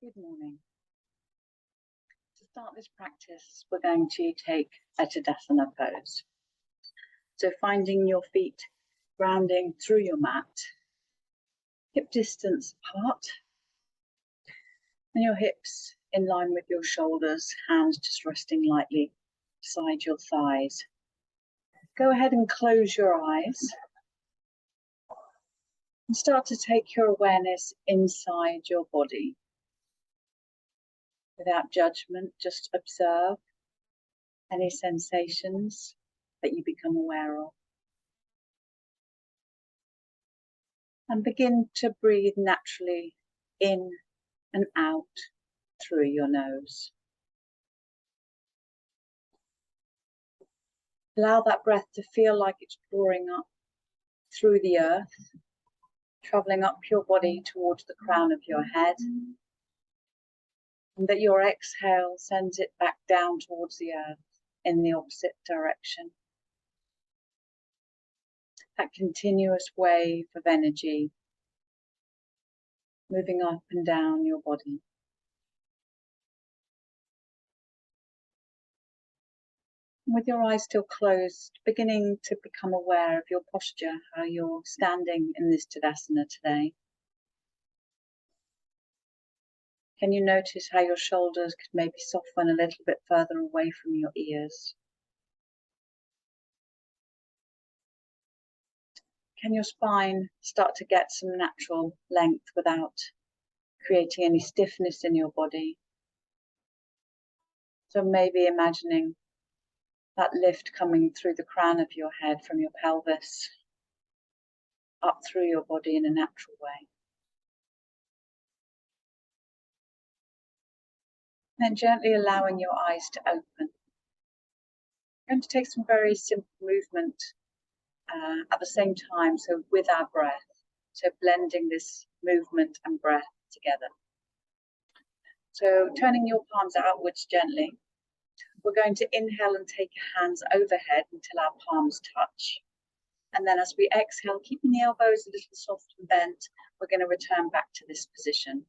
Good morning. To start this practice, we're going to take a Tadasana pose. So finding your feet grounding through your mat, hip distance apart, and your hips in line with your shoulders, hands just resting lightly beside your thighs. Go ahead and close your eyes and start to take your awareness inside your body. Without judgment, just observe any sensations that you become aware of. And begin to breathe naturally in and out through your nose. Allow that breath to feel like it's drawing up through the earth, traveling up your body towards the crown of your head, and that your exhale sends it back down towards the earth in the opposite direction. That continuous wave of energy moving up and down your body. With your eyes still closed, beginning to become aware of your posture, how you're standing in this Tadasana today. Can you notice how your shoulders could maybe soften a little bit further away from your ears? Can your spine start to get some natural length without creating any stiffness in your body? So maybe imagining that lift coming through the crown of your head from your pelvis up through your body in a natural way. Then gently allowing your eyes to open. We're going to take some very simple movement at the same time, so with our breath, so blending this movement and breath together. So turning your palms outwards gently, we're going to inhale and take your hands overhead until our palms touch. And then as we exhale, keeping the elbows a little soft and bent, we're going to return back to this position.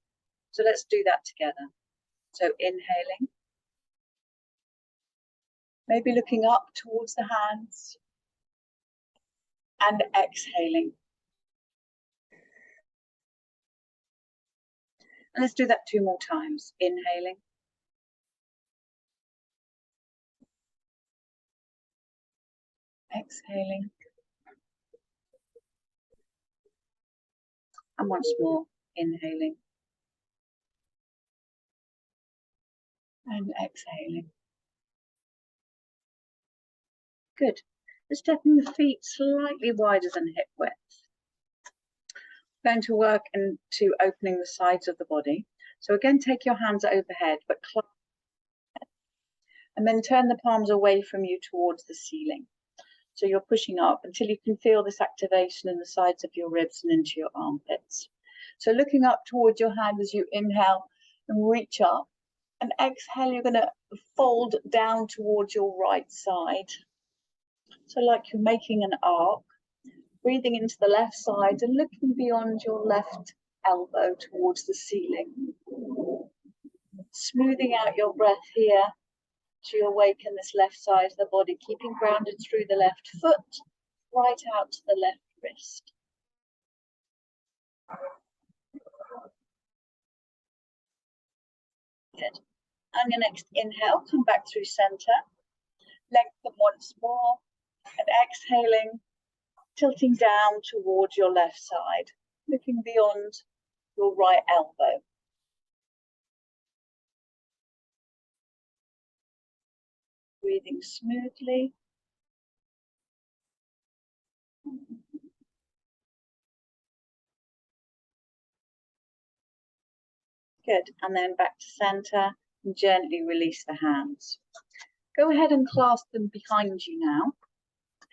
So let's do that together. So inhaling, maybe looking up towards the hands, and exhaling. And let's do that 2 more times. Inhaling, exhaling, and once more, inhaling and exhaling. Good. We're stepping the feet slightly wider than hip width. We're going to work into opening the sides of the body. So again, take your hands overhead, but clasp, and then turn the palms away from you towards the ceiling. So you're pushing up until you can feel this activation in the sides of your ribs and into your armpits. So looking up towards your hand as you inhale and reach up, and exhale, you're going to fold down towards your right side. So like you're making an arc, breathing into the left side and looking beyond your left elbow towards the ceiling. Smoothing out your breath here to awaken this left side of the body, keeping grounded through the left foot, right out to the left wrist. Good. On your next inhale, come back through center, lengthen once more, and exhaling, tilting down towards your left side, looking beyond your right elbow. Breathing smoothly. Good, and then back to center and gently release the hands. Go ahead and clasp them behind you now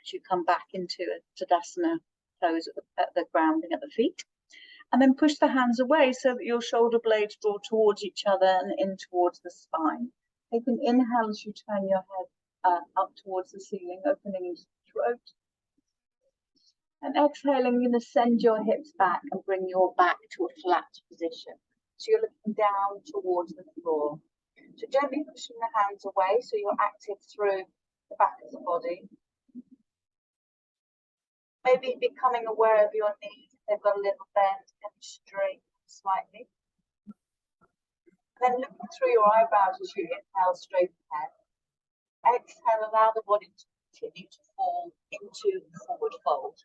as you come back into a Tadasana pose at the grounding at the feet. And then push the hands away so that your shoulder blades draw towards each other and in towards the spine. Take an inhale as you turn your head up towards the ceiling, opening into the throat. And exhaling, you're going to send your hips back and bring your back to a flat position. So you're looking down towards the floor. So gently pushing the hands away so you're active through the back of the body. Maybe becoming aware of your knees. They've got a little bend and straight slightly. Then looking through your eyebrows as you inhale, straight ahead. Exhale, allow the body to continue to fall into forward fold.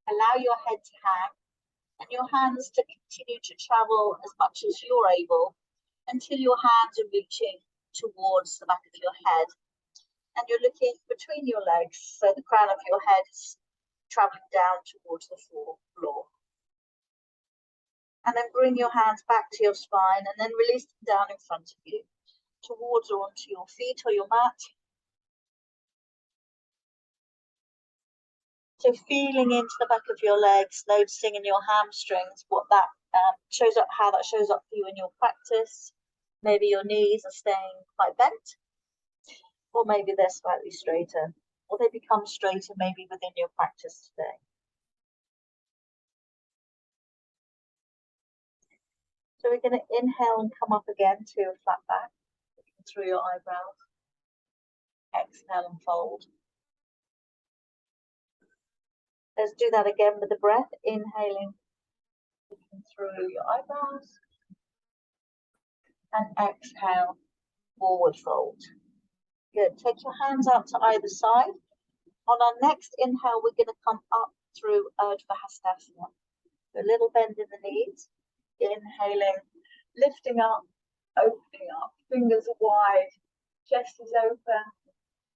Allow your head to hang and your hands to continue to travel as much as you're able until your hands are reaching towards the back of your head. And you're looking between your legs, so the crown of your head is traveling down towards the floor. And then bring your hands back to your spine and then release them down in front of you, towards or onto your feet or your mat. So feeling into the back of your legs, noticing in your hamstrings what that shows up, how that shows up for you in your practice. Maybe your knees are staying quite bent, or maybe they're slightly straighter, or they become straighter maybe within your practice today. So we're going to inhale and come up again to a flat back, looking through your eyebrows. Exhale and fold. Let's do that again with the breath. Inhaling, looking through your eyebrows. And exhale, forward fold. Good. Take your hands out to either side. On our next inhale, we're going to come up through Urdhva Hastasana. A little bend in the knees. Inhaling, lifting up, opening up. Fingers are wide, chest is open,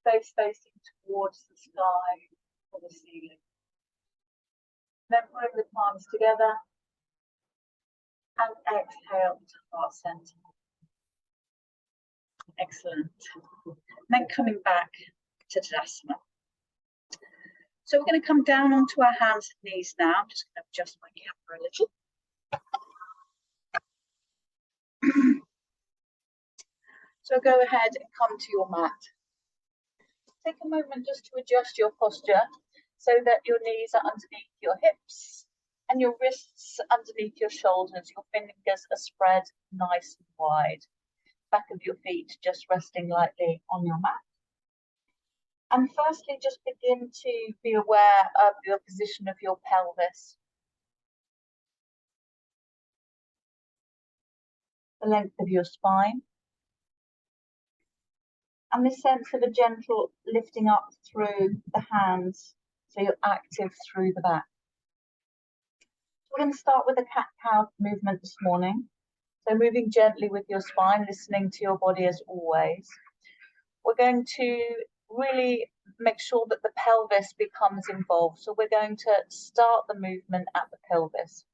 face facing towards the sky or the ceiling. Then bring the palms together and exhale to heart center. Excellent. Then coming back to Tadasana. So we're going to come down onto our hands and knees now. I'm just going to adjust my camera a little. So go ahead and come to your mat. Take a moment just to adjust your posture so that your knees are underneath your hips and your wrists underneath your shoulders. Your fingers are spread nice and wide. Back of your feet just resting lightly on your mat. And firstly, just begin to be aware of your position of your pelvis. The length of your spine. And this sense of a gentle lifting up through the hands so you're active through the back. So we're going to start with a cat-cow movement this morning. So moving gently with your spine, listening to your body as always. We're going to really make sure that the pelvis becomes involved. So we're going to start the movement at the pelvis.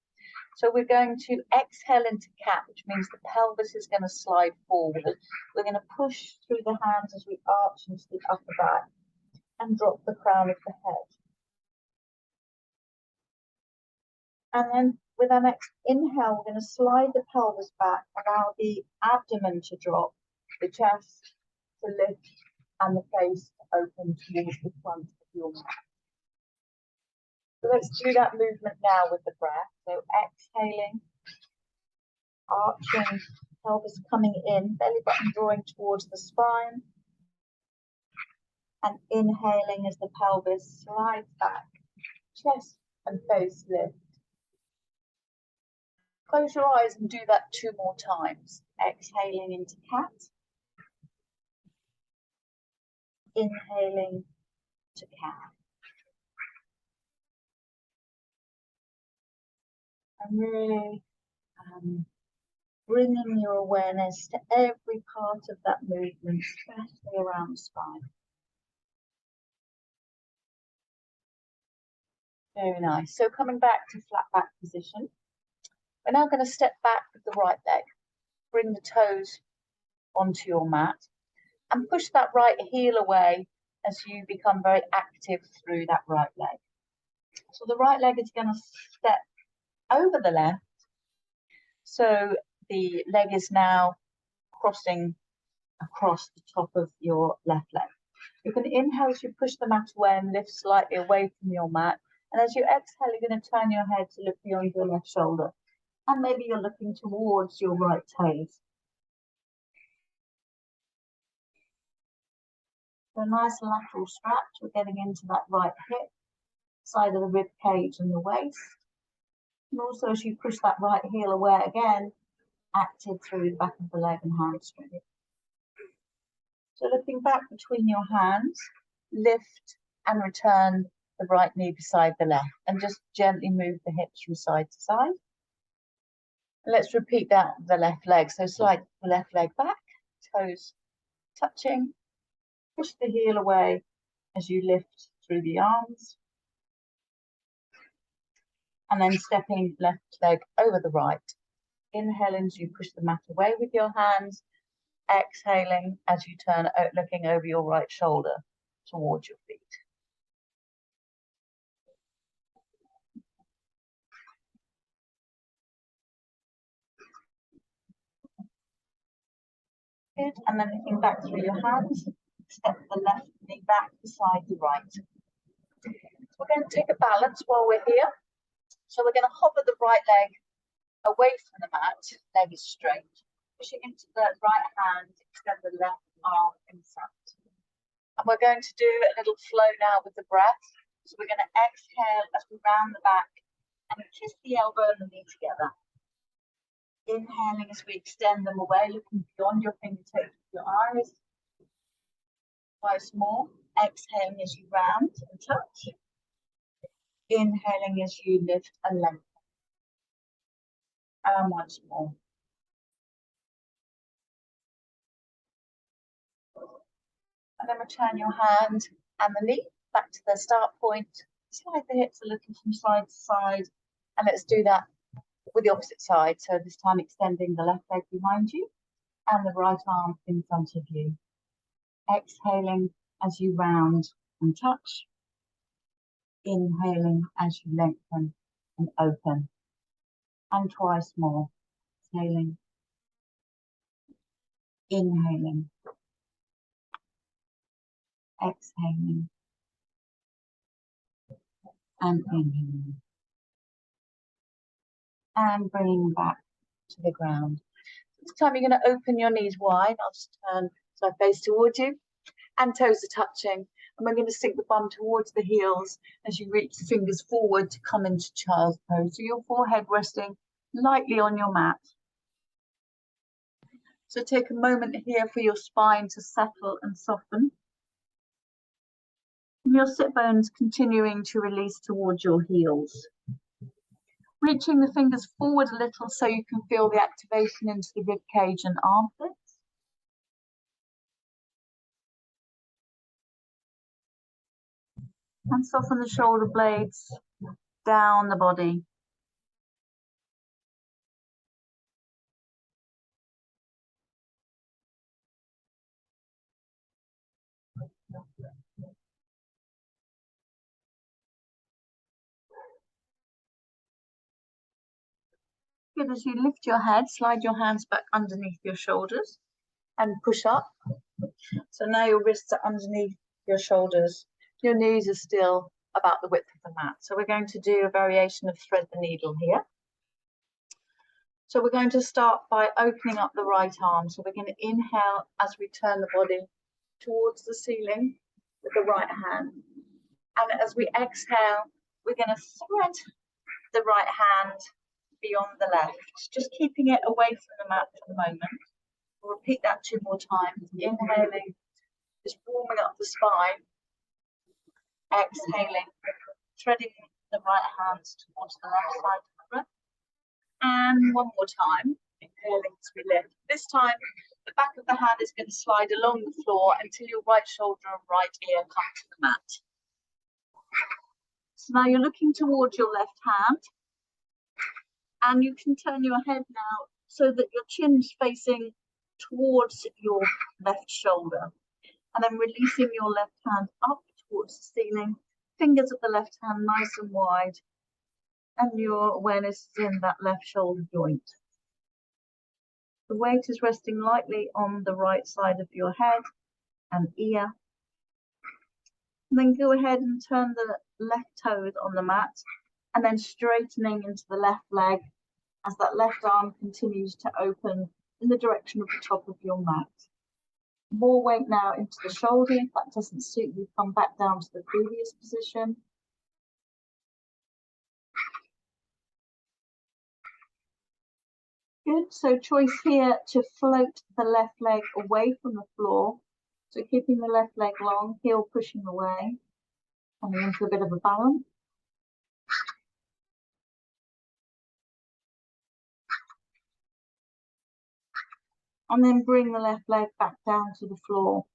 So we're going to exhale into cat, which means the pelvis is going to slide forward. We're going to push through the hands as we arch into the upper back and drop the crown of the head. And then with our next inhale, we're going to slide the pelvis back, allow the abdomen to drop, the chest to lift, and the face to open towards the front of your mat. So let's do that movement now with the breath. So exhaling, arching, pelvis coming in, belly button drawing towards the spine. And inhaling as the pelvis slides back, chest and face lift. Close your eyes and do that 2 more times. Exhaling into cat. Inhaling to cat. And really bringing your awareness to every part of that movement, especially around the spine. Very nice. So coming back to flat back position. We're now going to step back with the right leg. Bring the toes onto your mat and push that right heel away as you become very active through that right leg. So the right leg is going to step over the left. So the leg is now crossing across the top of your left leg. You can inhale as you push the mat away and lift slightly away from your mat. And as you exhale, you're going to turn your head to look beyond your left shoulder. And maybe you're looking towards your right toes. So a nice lateral stretch. We're getting into that right hip, side of the rib cage and the waist. And also as you push that right heel away again, active through the back of the leg and hamstring. So looking back between your hands, lift and return the right knee beside the left and just gently move the hips from side to side. And let's repeat that with the left leg. So slide the left leg back, toes touching, push the heel away as you lift through the arms. And then stepping left leg over the right. Inhaling as you push the mat away with your hands. Exhaling as you turn, looking over your right shoulder towards your feet. Good, and then looking back through your hands, step the left knee back beside the right. So we're going to take a balance while we're here. So we're going to hover the right leg away from the mat, leg is straight. Pushing into the right hand, extend the left arm in front. And we're going to do a little flow now with the breath. So we're going to exhale as we round the back and kiss the elbow and the knee together. Inhaling as we extend them away, looking beyond your fingertips with your eyes. Twice more. Exhaling as you round and touch. Inhaling as you lift and lengthen. And once more. And then return your hand and the knee back to the start point. Slide the hips a little from side to side. And let's do that with the opposite side. So this time extending the left leg behind you and the right arm in front of you. Exhaling as you round and touch. Inhaling as you lengthen and open. And twice more. Exhaling. Inhaling. Exhaling. And inhaling. And bringing back to the ground. This time you're going to open your knees wide. I'll just turn so I face towards you. And toes are touching. And we're going to sink the bum towards the heels as you reach the fingers forward to come into child's pose. So your forehead resting lightly on your mat. So take a moment here for your spine to settle and soften. And your sit bones continuing to release towards your heels. Reaching the fingers forward a little so you can feel the activation into the rib cage and armpits. And soften the shoulder blades down the body. Good, as you lift your head, slide your hands back underneath your shoulders and push up. So now your wrists are underneath your shoulders. Your knees are still about the width of the mat. So we're going to do a variation of thread the needle here. So we're going to start by opening up the right arm. So we're going to inhale as we turn the body towards the ceiling with the right hand. And as we exhale, we're going to thread the right hand beyond the left, just keeping it away from the mat for the moment. We'll repeat that 2 more times. Inhaling, just warming up the spine. Exhaling, threading the right hand towards the left side of the breath. And 1 more time. Inhaling as we lift. This time, the back of the hand is going to slide along the floor until your right shoulder and right ear come to the mat. So now you're looking towards your left hand. And you can turn your head now so that your chin's facing towards your left shoulder. And then releasing your left hand up towards the ceiling. Fingers of the left hand nice and wide. And your awareness is in that left shoulder joint. The weight is resting lightly on the right side of your head and ear. And then go ahead and turn the left toes on the mat. And then straightening into the left leg as that left arm continues to open in the direction of the top of your mat. More weight now into the shoulder. If that doesn't suit you, come back down to the previous position. Good, so choice here to float the left leg away from the floor. So keeping the left leg long, heel pushing away, coming into a bit of a balance. And then bring the left leg back down to the floor.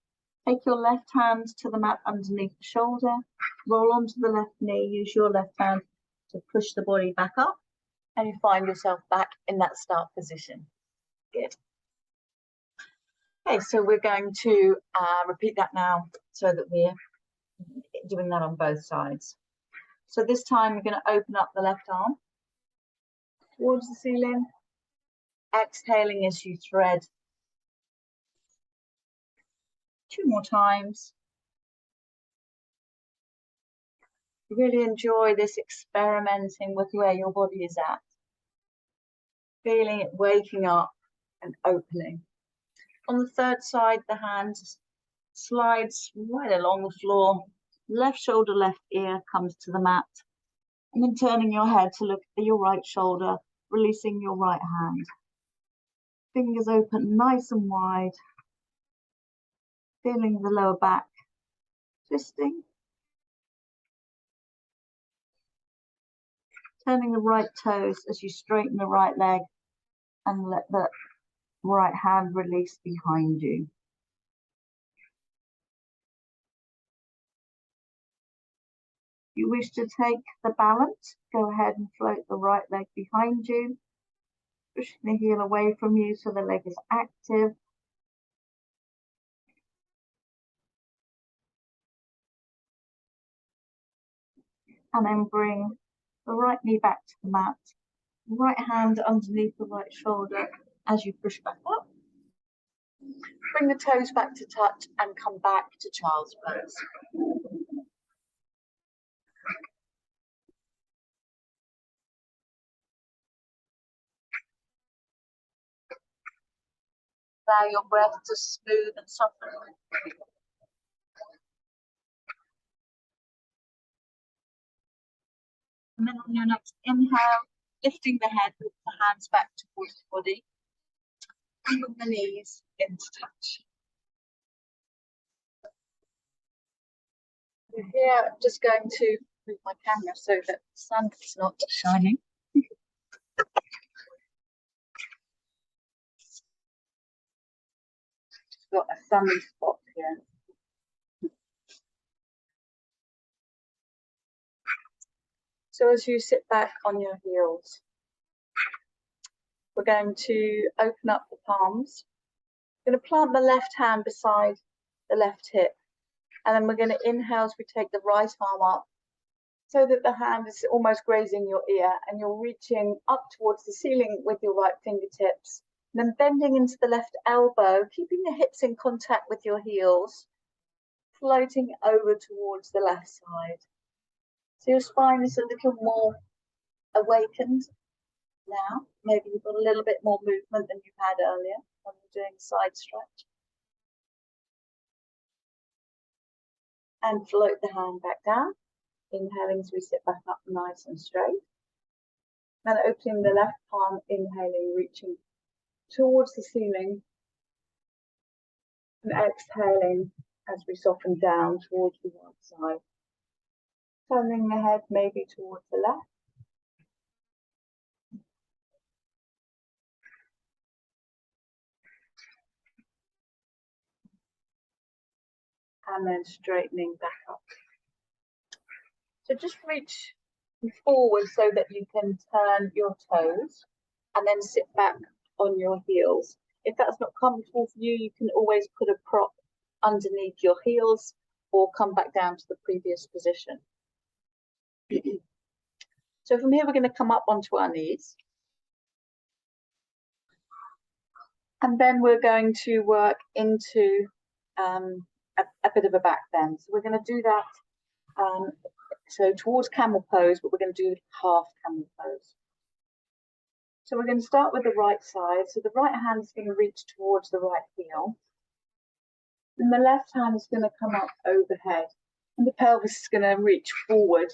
Take your left hand to the mat underneath the shoulder, roll onto the left knee, use your left hand to push the body back up, and you find yourself back in that start position. Good. Okay, so we're going to repeat that now so that we're doing that on both sides. So this time we're going to open up the left arm towards the ceiling, exhaling as you thread. 2 more times. Really enjoy this experimenting with where your body is at. Feeling it waking up and opening. On the third side, the hand slides right along the floor. Left shoulder, left ear comes to the mat. And then turning your head to look at your right shoulder, releasing your right hand. Fingers open nice and wide. Feeling the lower back twisting. Turning the right toes as you straighten the right leg and let the right hand release behind you. If you wish to take the balance, go ahead and float the right leg behind you, pushing the heel away from you so the leg is active. And then bring the right knee back to the mat, right hand underneath the right shoulder as you push back up. Bring the toes back to touch and come back to child's pose. Allow your breath to smooth and soften. And then on your next inhale, lifting the head with the hands back towards the body. And bring the knees into touch. Here, I'm just going to move my camera so that the sun is not shining. Just got a sunny spot here. So as you sit back on your heels, we're going to open up the palms. We're going to plant the left hand beside the left hip. And then we're going to inhale as we take the right arm up so that the hand is almost grazing your ear and you're reaching up towards the ceiling with your right fingertips. And then bending into the left elbow, keeping the hips in contact with your heels, floating over towards the left side. So your spine is a little more awakened now. Maybe you've got a little bit more movement than you've had earlier when you're doing side stretch. And float the hand back down, inhaling as we sit back up nice and straight. And opening the left palm, inhaling, reaching towards the ceiling. And exhaling as we soften down towards the right side. Turning the head maybe towards the left. And then straightening back up. So just reach forward so that you can turn your toes and then sit back on your heels. If that's not comfortable for you, you can always put a prop underneath your heels or come back down to the previous position. So from here, we're going to come up onto our knees. And then we're going to work into a bit of a back bend. So we're going to do that so towards camel pose, but we're going to do half camel pose. So we're going to start with the right side. So the right hand is going to reach towards the right heel. And the left hand is going to come up overhead. And the pelvis is going to reach forward.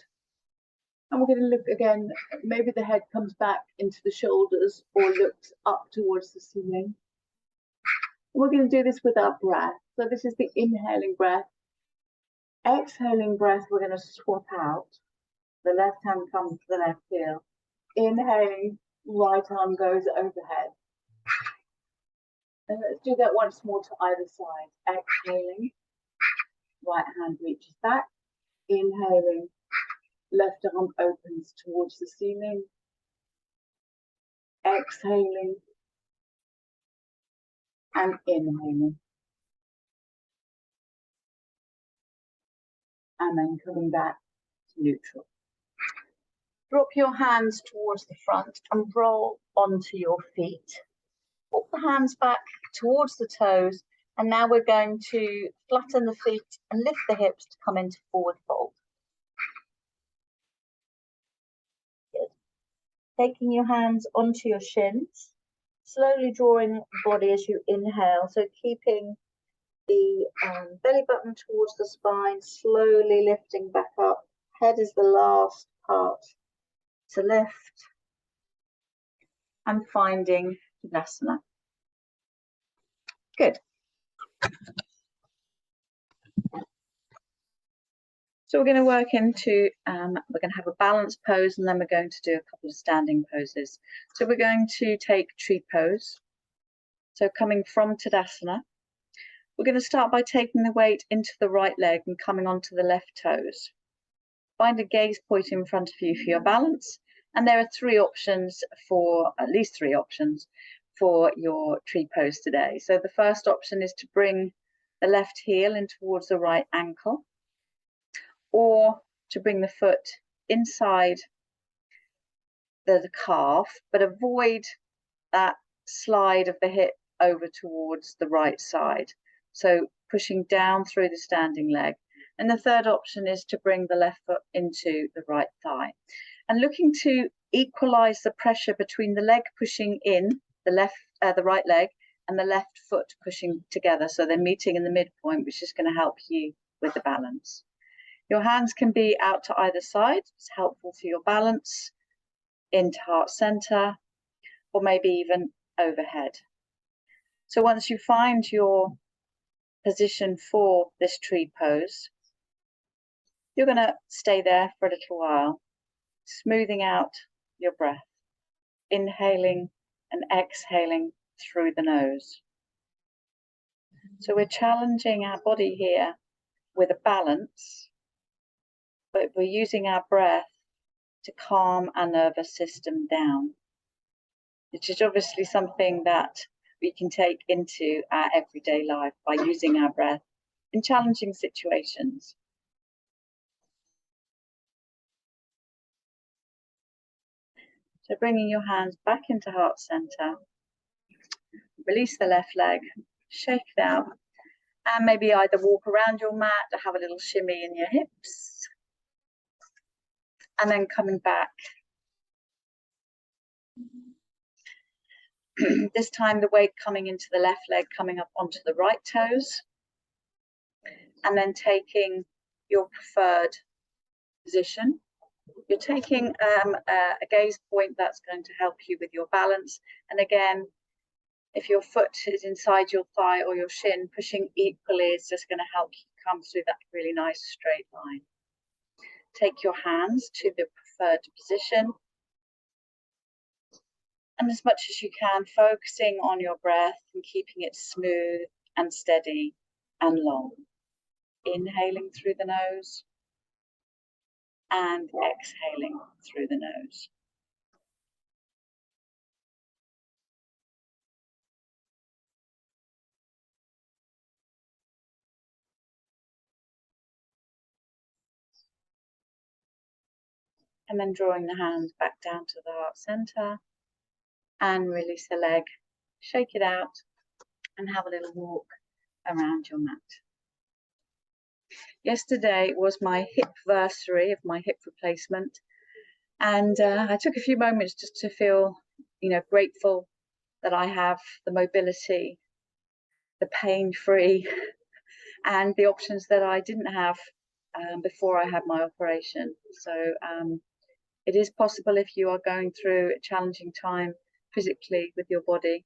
And we're going to look again, maybe the head comes back into the shoulders or looks up towards the ceiling. We're going to do this with our breath. So this is the inhaling breath. Exhaling breath, we're going to swap out. The left hand comes to the left heel. Inhaling, right arm goes overhead. And let's do that once more to either side. Exhaling, right hand reaches back. Inhaling, left arm opens towards the ceiling. Exhaling and inhaling. And then coming back to neutral. Drop your hands towards the front and roll onto your feet. Walk the hands back towards the toes, and now we're going to flatten the feet and lift the hips to come into forward fold. Good. Taking your hands onto your shins, slowly drawing the body as you inhale, so keeping the belly button towards the spine, slowly lifting back up. Head is the last part to lift, and finding Tadasana. Good. So we're going to work into, we're going to have a balance pose, and then we're going to do a couple of standing poses. So we're going to take tree pose. So coming from Tadasana, we're going to start by taking the weight into the right leg and coming onto the left toes. Find a gaze point in front of you for your balance. And there are at least three options for your tree pose today. So the first option is to bring the left heel in towards the right ankle, or to bring the foot inside the calf, but avoid that slide of the hip over towards the right side. So pushing down through the standing leg. And the third option is to bring the left foot into the right thigh. And looking to equalize the pressure between the leg pushing in, the right leg, and the left foot pushing together. So they're meeting in the midpoint, which is going to help you with the balance. Your hands can be out to either side. It's helpful for your balance, into heart center, or maybe even overhead. So once you find your position for this tree pose, you're going to stay there for a little while, smoothing out your breath, inhaling and exhaling through the nose. So we're challenging our body here with a balance, but we're using our breath to calm our nervous system down, which is obviously something that we can take into our everyday life by using our breath in challenging situations. So bringing your hands back into heart center, release the left leg, shake it out, and maybe either walk around your mat or have a little shimmy in your hips. And then coming back. This time the weight coming into the left leg, coming up onto the right toes. And then taking your preferred position. You're taking a gaze point that's going to help you with your balance. And again, if your foot is inside your thigh or your shin, pushing equally is just going to help you come through that really nice straight line. Take your hands to the preferred position. And as much as you can, focusing on your breath and keeping it smooth and steady and long. Inhaling through the nose and exhaling through the nose. And then drawing the hands back down to the heart center and release the leg, shake it out and have a little walk around your mat. Yesterday was my hip-versary of my hip replacement, and I took a few moments just to feel grateful that I have the mobility, the pain-free, and the options that I didn't have before I had my operation. So it is possible, if you are going through a challenging time physically with your body,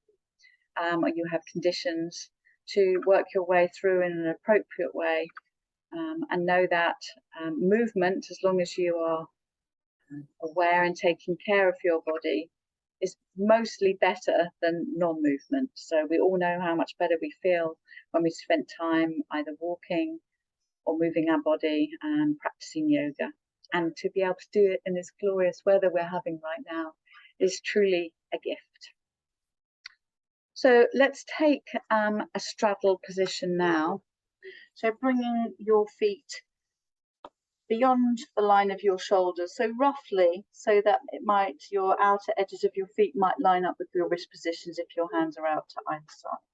or you have conditions, to work your way through in an appropriate way, and know that movement, as long as you are aware and taking care of your body, is mostly better than non-movement. So we all know how much better we feel when we spend time either walking or moving our body and practicing yoga. And to be able to do it in this glorious weather we're having right now is truly a gift. So let's take a straddle position now. So bringing your feet beyond the line of your shoulders, so roughly, so that your outer edges of your feet might line up with your wrist positions if your hands are out to either side.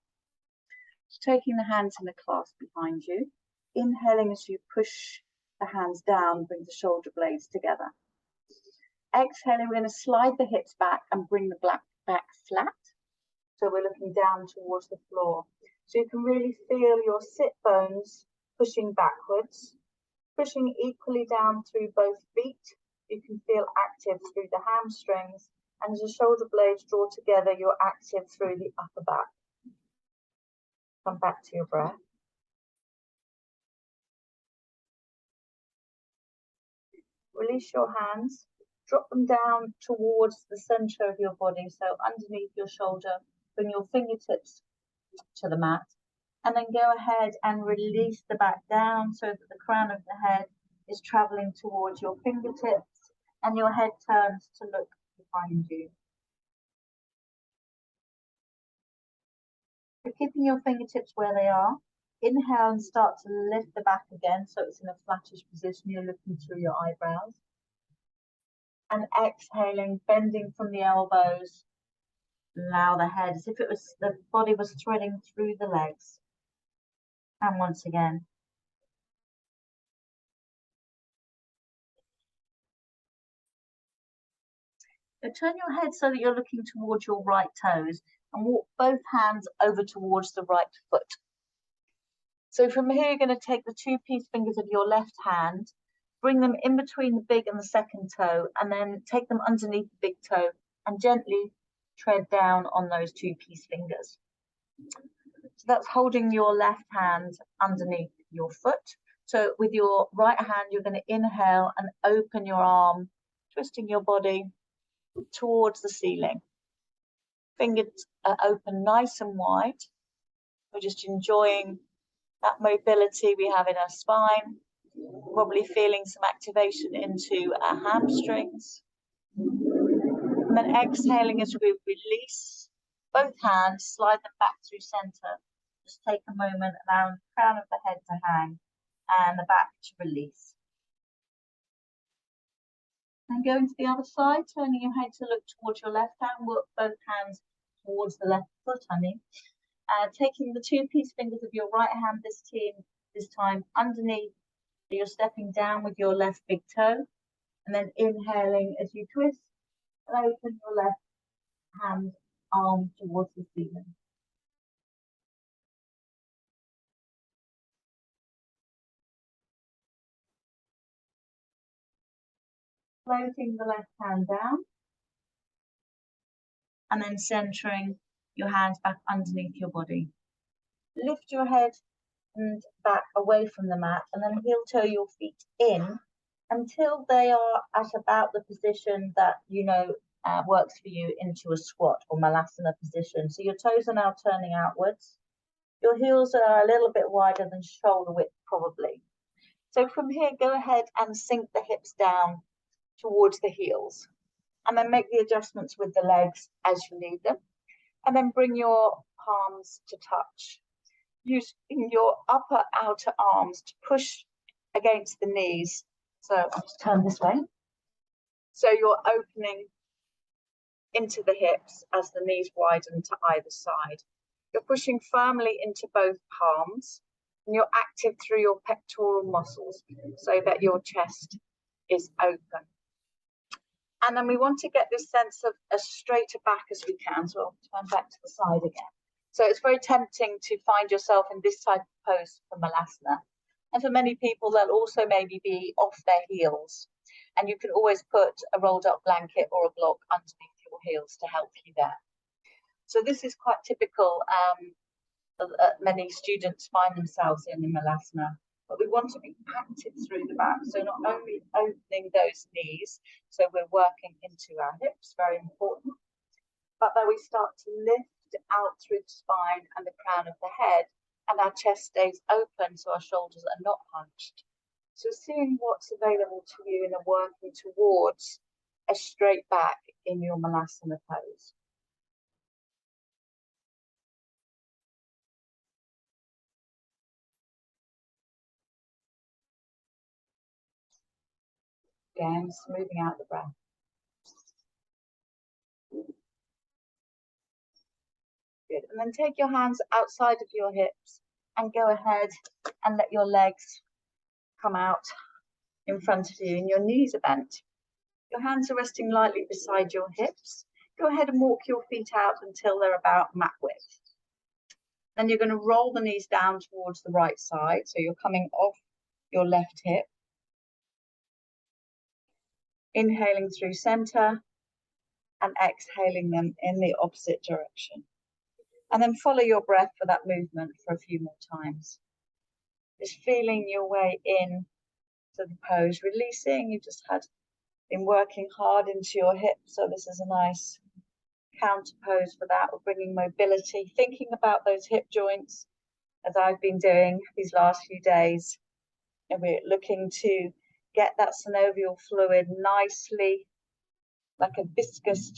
So taking the hands in a clasp behind you, inhaling as you push the hands down, bring the shoulder blades together. Exhaling, we're going to slide the hips back and bring the back flat. So we're looking down towards the floor. So you can really feel your sit bones pushing backwards, pushing equally down through both feet. You can feel active through the hamstrings, and as the shoulder blades draw together, you're active through the upper back. Come back to your breath. Release your hands, drop them down towards the center of your body, so underneath your shoulder. Bring your fingertips to the mat, and then go ahead and release the back down so that the crown of the head is traveling towards your fingertips and your head turns to look behind you. So keeping your fingertips where they are, inhale and start to lift the back again so it's in a flattish position, you're looking through your eyebrows. And exhaling, bending from the elbows, allow the head as if the body was threading through the legs. And once again. So turn your head so that you're looking towards your right toes and walk both hands over towards the right foot. So from here, you're going to take the two peace fingers of your left hand, bring them in between the big and the second toe, and then take them underneath the big toe and gently tread down on those two peace fingers. So that's holding your left hand underneath your foot. So with your right hand, you're going to inhale and open your arm, twisting your body towards the ceiling. Fingers are open nice and wide. We're just enjoying that mobility we have in our spine, probably feeling some activation into our hamstrings. And then exhaling as we release both hands, slide them back through center. Just take a moment, allowing the crown of the head to hang and the back to release. And going to the other side, turning your head to look towards your left hand, work both hands towards the left foot, taking the two peace fingers of your right hand this time underneath. You're stepping down with your left big toe, and then inhaling as you twist and open your left hand arm towards the ceiling. Floating the left hand down, and then centering your hands back underneath your body. Lift your head and back away from the mat, and then heel toe your feet in until they are at about the position that works for you into a squat or malasana position. So your toes are now turning outwards. Your heels are a little bit wider than shoulder width probably. So from here, go ahead and sink the hips down towards the heels, and then make the adjustments with the legs as you need them, and then bring your palms to touch. Using your upper outer arms to push against the knees. So I'll just turn this way. So you're opening into the hips as the knees widen to either side. You're pushing firmly into both palms, and you're active through your pectoral muscles so that your chest is open. And then we want to get this sense of as straighter back as we can. So I'll turn back to the side again. So it's very tempting to find yourself in this type of pose for Malasana. And for many people, they'll also maybe be off their heels. And you can always put a rolled up blanket or a block underneath your heels to help you there. So this is quite typical. Many students find themselves in Malasana. But we want to be active through the back. So not only opening those knees, so we're working into our hips, very important, but then we start to lift out through the spine and the crown of the head, and our chest stays open so our shoulders are not hunched. So seeing what's available to you and working towards a straight back in your Malasana pose. Again, smoothing out the breath. Good. And then take your hands outside of your hips and go ahead and let your legs come out in front of you and your knees are bent. Your hands are resting lightly beside your hips. Go ahead and walk your feet out until they're about mat width. Then you're going to roll the knees down towards the right side. So you're coming off your left hip. Inhaling through center and exhaling them in the opposite direction. And then follow your breath for that movement for a few more times. Just feeling your way in to the pose, releasing. You've just been working hard into your hips, so this is a nice counter pose for that. We're bringing mobility, thinking about those hip joints, as I've been doing these last few days. And we're looking to get that synovial fluid nicely, like a viscous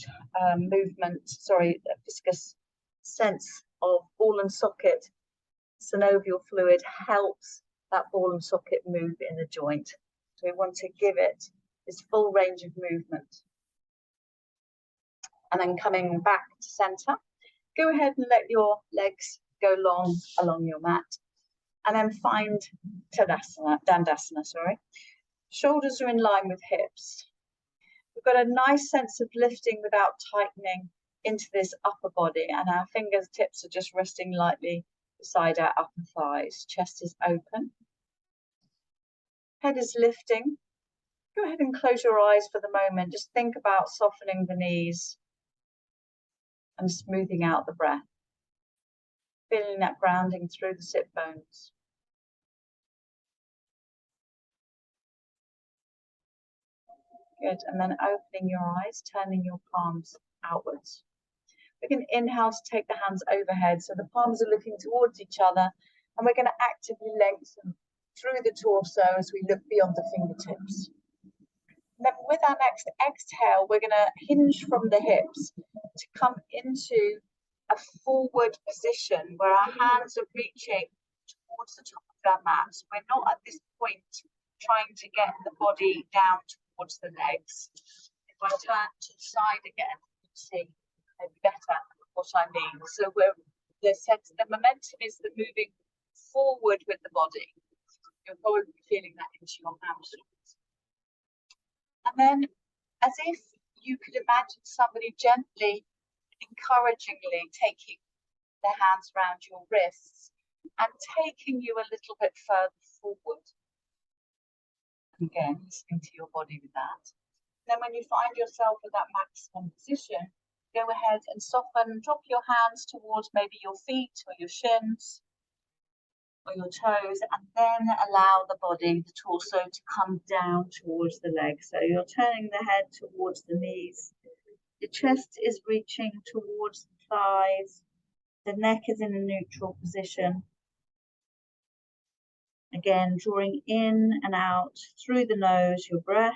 viscous sense of ball and socket. Synovial fluid helps that ball and socket move in the joint. So we want to give it this full range of movement. And then coming back to center, go ahead and let your legs go long along your mat. And then find Dandasana, sorry. Shoulders are in line with hips. We've got a nice sense of lifting without tightening into this upper body, and our fingertips are just resting lightly beside our upper thighs. Chest is open. Head is lifting. Go ahead and close your eyes for the moment. Just think about softening the knees and smoothing out the breath. Feeling that grounding through the sit bones. Good, and then opening your eyes, turning your palms outwards. We can inhale to take the hands overhead, so the palms are looking towards each other, and we're going to actively lengthen through the torso as we look beyond the fingertips. And then with our next exhale, we're going to hinge from the hips to come into a forward position where our hands are reaching towards the top of our mat. So we're not at this point trying to get the body down towards the legs. If I turn to the side again, you can see better what I mean. So the momentum is the moving forward with the body. You're probably feeling that into your hamstrings. And then, as if you could imagine somebody gently, encouragingly taking their hands around your wrists and taking you a little bit further forward. Again, listening to your body with that. Then when you find yourself in that maximum position, go ahead and soften, drop your hands towards maybe your feet or your shins or your toes, and then allow the body, the torso, to come down towards the legs. So you're turning the head towards the knees. The chest is reaching towards the thighs. The neck is in a neutral position. Again, drawing in and out through the nose, your breath,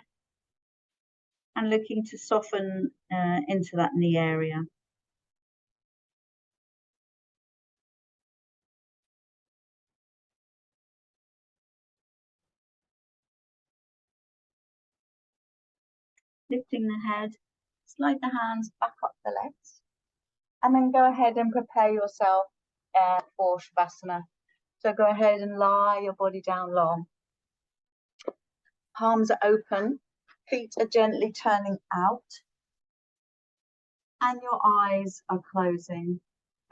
and looking to soften into that knee area. Lifting the head, slide the hands back up the legs, and then go ahead and prepare yourself for Shavasana. So go ahead and lie your body down long. Palms are open. Feet are gently turning out and your eyes are closing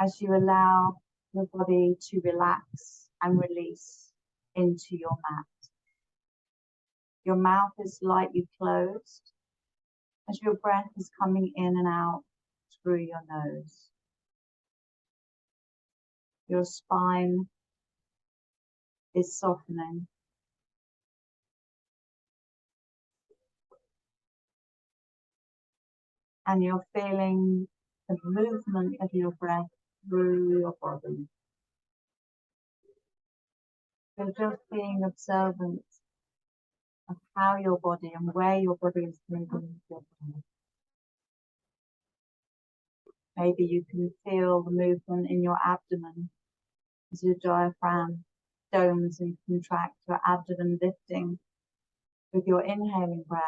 as you allow your body to relax and release into your mat. Your mouth is slightly closed as your breath is coming in and out through your nose. Your spine is softening. And you're feeling the movement of your breath through your body. You're just being observant of how your body and where your body is moving with your body. Maybe you can feel the movement in your abdomen as your diaphragm domes and contracts, your abdomen lifting with your inhaling breath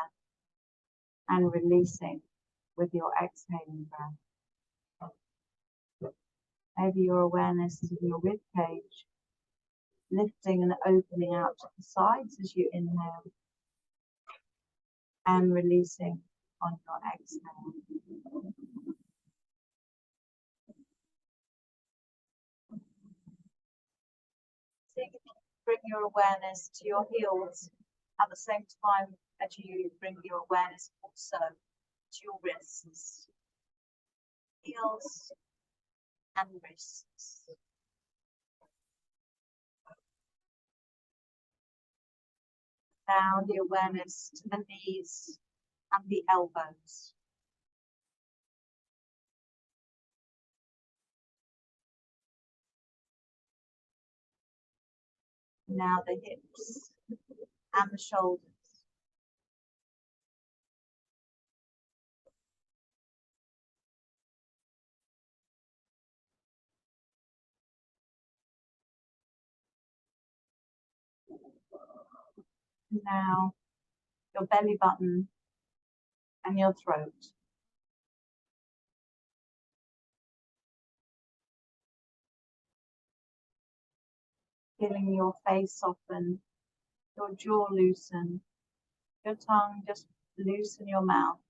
and releasing with your exhaling breath. Maybe your awareness is in your rib cage, lifting and opening out to the sides as you inhale and releasing on your exhale. See if you can bring your awareness to your heels at the same time as you bring your awareness also to your wrists. Heels and wrists. Now the awareness to the knees and the elbows. Now the hips and the shoulders. Now your belly button and your throat. Feeling your face soften, your jaw loosen, your tongue just loosen your mouth.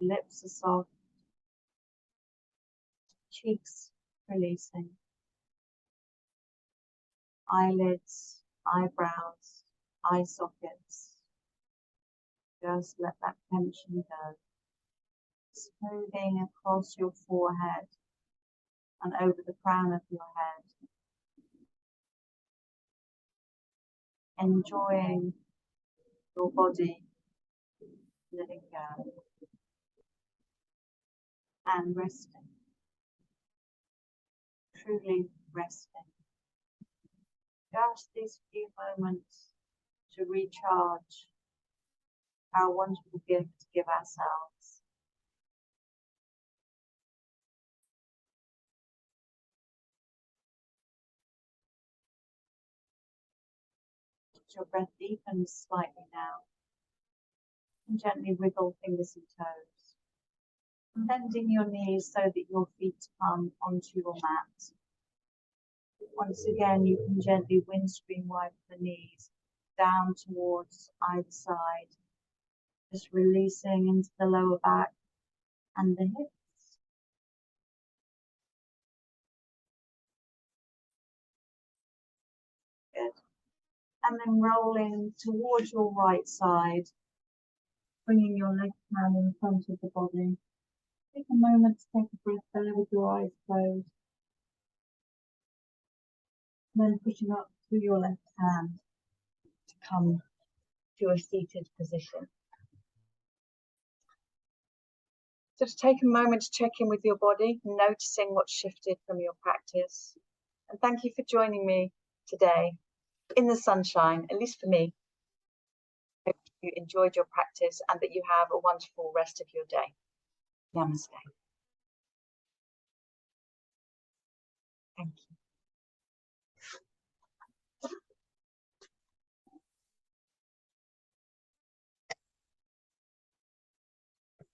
Lips are soft, cheeks releasing. Eyelids, eyebrows, eye sockets. Just let that tension go. Smoothing across your forehead and over the crown of your head. Enjoying your body letting go and resting, truly resting. Just these few moments to recharge our wonderful gift to give ourselves. Your breath deepens slightly now. And gently wiggle fingers and toes. Bending your knees so that your feet come onto your mat. Once again, you can gently windscreen wipe the knees down towards either side. Just releasing into the lower back and the hips. Good. And then rolling towards your right side, bringing your left hand in front of the body. Take a moment to take a breath there with your eyes closed. And then pushing up through your left hand to come to a seated position. Just take a moment to check in with your body, noticing what's shifted from your practice. And thank you for joining me today in the sunshine, at least for me. I hope you enjoyed your practice and that you have a wonderful rest of your day. Namaste. Thank you.